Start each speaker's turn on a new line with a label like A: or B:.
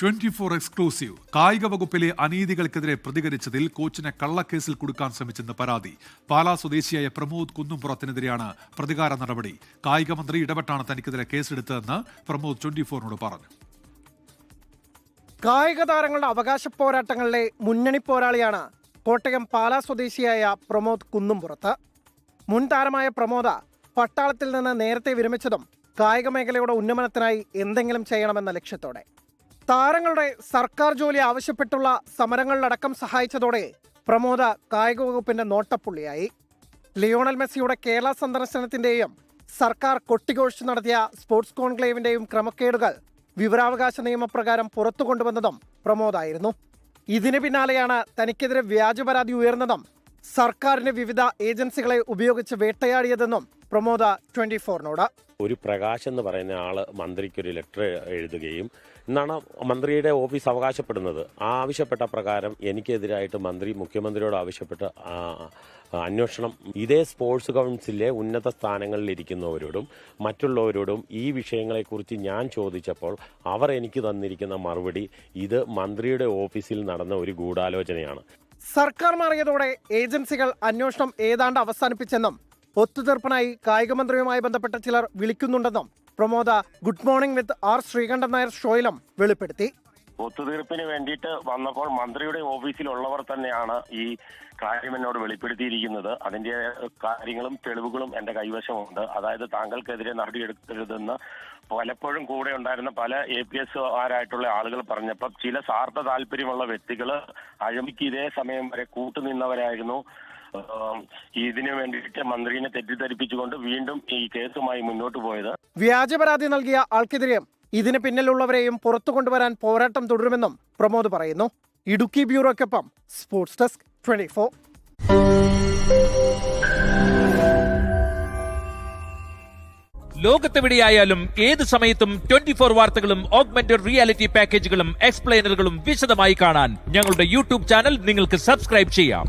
A: 24 exclusive. കായിക വകുപ്പിലെ അനീതികൾക്കെതിരെ പ്രതികരിച്ചതിൽ കോച്ചിനെ കള്ളക്കേസിൽ കുടുക്കാൻ ശ്രമിച്ചെന്ന് പരാതി. പാലാ സ്വദേശിയായ പ്രമോദ് കുന്നുംപുറത്തിനെതിരെയാണ് പ്രതികാര നടപടി. കായിക മന്ത്രി ഇടപെട്ടാണ് തനിക്കെതിരെ കേസെടുത്തതെന്ന് പ്രമോദ് 24നോട് പറഞ്ഞു.
B: കായിക താരങ്ങളുടെ അവകാശ പോരാട്ടങ്ങളിലെ മുന്നണി പോരാളിയാണ് കോട്ടയം പാലാ സ്വദേശിയായ പ്രമോദ് കുന്നുംപുറത്ത്. മുൻ താരമായ പ്രമോദ് പട്ടാളത്തിൽ നിന്ന് നേരത്തെ വിരമിച്ചതും കായിക മേഖലയുടെ ഉന്നമനത്തിനായി എന്തെങ്കിലും ചെയ്യണമെന്ന ലക്ഷ്യത്തോടെ. താരങ്ങളുടെ സർക്കാർ ജോലി ആവശ്യപ്പെട്ടുള്ള സമരങ്ങളിലടക്കം സഹായിച്ചതോടെ പ്രമോദ് കായിക വകുപ്പിന്റെ നോട്ടപ്പുള്ളിയായി. ലിയോണൽ മെസ്സിയുടെ കേരള സന്ദർശനത്തിന്റെയും സർക്കാർ കൊട്ടിഘോഷിച്ച് നടത്തിയ സ്പോർട്സ് കോൺക്ലേവിന്റെയും ക്രമക്കേടുകൾ വിവരാവകാശ നിയമപ്രകാരം പുറത്തു കൊണ്ടുവന്നതും പ്രമോദായിരുന്നു. ഇതിന് പിന്നാലെയാണ് തനിക്കെതിരെ വ്യാജ പരാതി ഉയർന്നതും സർക്കാരിന്റെ വിവിധ ഏജൻസികളെ ഉപയോഗിച്ച് വേട്ടയാടിയതെന്നും പ്രമോദ 24നോട്.
C: ഒരു പ്രകാശ് എന്ന് പറയുന്ന ആള് മന്ത്രിക്ക് ഒരു ലെറ്റർ എഴുതുകയും എന്നാണ് മന്ത്രിയുടെ ഓഫീസ് അവകാശപ്പെടുന്നത്. ആ ആവശ്യപ്പെട്ട പ്രകാരം എനിക്കെതിരായിട്ട് മുഖ്യമന്ത്രിയോട് ആവശ്യപ്പെട്ട അന്വേഷണം ഇതേ സ്പോർട്സ് കൗൺസിലിലെ ഉന്നത സ്ഥാനങ്ങളിലിരിക്കുന്നവരോടും മറ്റുള്ളവരോടും ഈ വിഷയങ്ങളെക്കുറിച്ച് ഞാൻ ചോദിച്ചപ്പോൾ അവർ എനിക്ക് തന്നിരിക്കുന്ന മറുപടി ഇത് മന്ത്രിയുടെ ഓഫീസിൽ നടന്ന ഒരു ഗൂഢാലോചനയാണ്.
B: സർക്കാർ മാറിയതോടെ ഏജൻസികൾ അന്വേഷണം ഏതാണ്ട് അവസാനിപ്പിച്ചെന്നും ഒത്തുതീർപ്പിനായി കായിക മന്ത്രിയുമായി ബന്ധപ്പെട്ട ചിലർ വിളിക്കുന്നുണ്ടെന്നും Pramod good morning with R Sreekandan Nair ഷോയിലും വെളിപ്പെടുത്തി.
D: ഒത്തുതീർപ്പിന് വേണ്ടിയിട്ട് വന്നപ്പോൾ മന്ത്രിയുടെ ഓഫീസിലുള്ളവർ തന്നെയാണ് ഈ കാര്യം എന്നോട് വെളിപ്പെടുത്തിയിരിക്കുന്നത്. അതിന്റെ കാര്യങ്ങളും തെളിവുകളും എന്റെ കൈവശമുണ്ട്. അതായത് താങ്കൾക്കെതിരെ നടപടിയെടുക്കരുതെന്ന് പലപ്പോഴും കൂടെ ഉണ്ടായിരുന്ന പല APS-ആരായിട്ടുള്ള ആളുകൾ പറഞ്ഞപ്പോൾ ചില സ്വാർത്ഥ താല്പര്യമുള്ള വ്യക്തികൾ അഴിമതിക്ക് ഇതേ സമയം വരെ കൂട്ടുനിന്നവരായിരുന്നു. ഇതിനു വേണ്ടിയിട്ട് മന്ത്രിയെ തെറ്റിദ്ധരിപ്പിച്ചുകൊണ്ട് വീണ്ടും ഈ കേസുമായി മുന്നോട്ട് പോയത്.
B: വ്യാജ പരാതി നൽകിയ ആൾക്കെതിരെയും ഇതിന് പിന്നിലുള്ളവരെയും പുറത്തു കൊണ്ടുവരാൻ പോരാട്ടം തുടരുമെന്നും പ്രമോദ് പറയുന്നു. ഇടുക്കി ബ്യൂറോയ്ക്കൊപ്പം സ്പോർട്സ് ഡെസ്ക് 24.
E: ലോകത്തെവിടെയായാലും ഏത് സമയത്തും 24 വാർത്തകളും ഓഗ്മെന്റഡ് റിയാലിറ്റി പാക്കേജുകളും എക്സ്പ്ലെയിനറുകളും വിശദമായി കാണാൻ ഞങ്ങളുടെ യൂട്യൂബ് ചാനൽ നിങ്ങൾക്ക് സബ്സ്ക്രൈബ് ചെയ്യാം.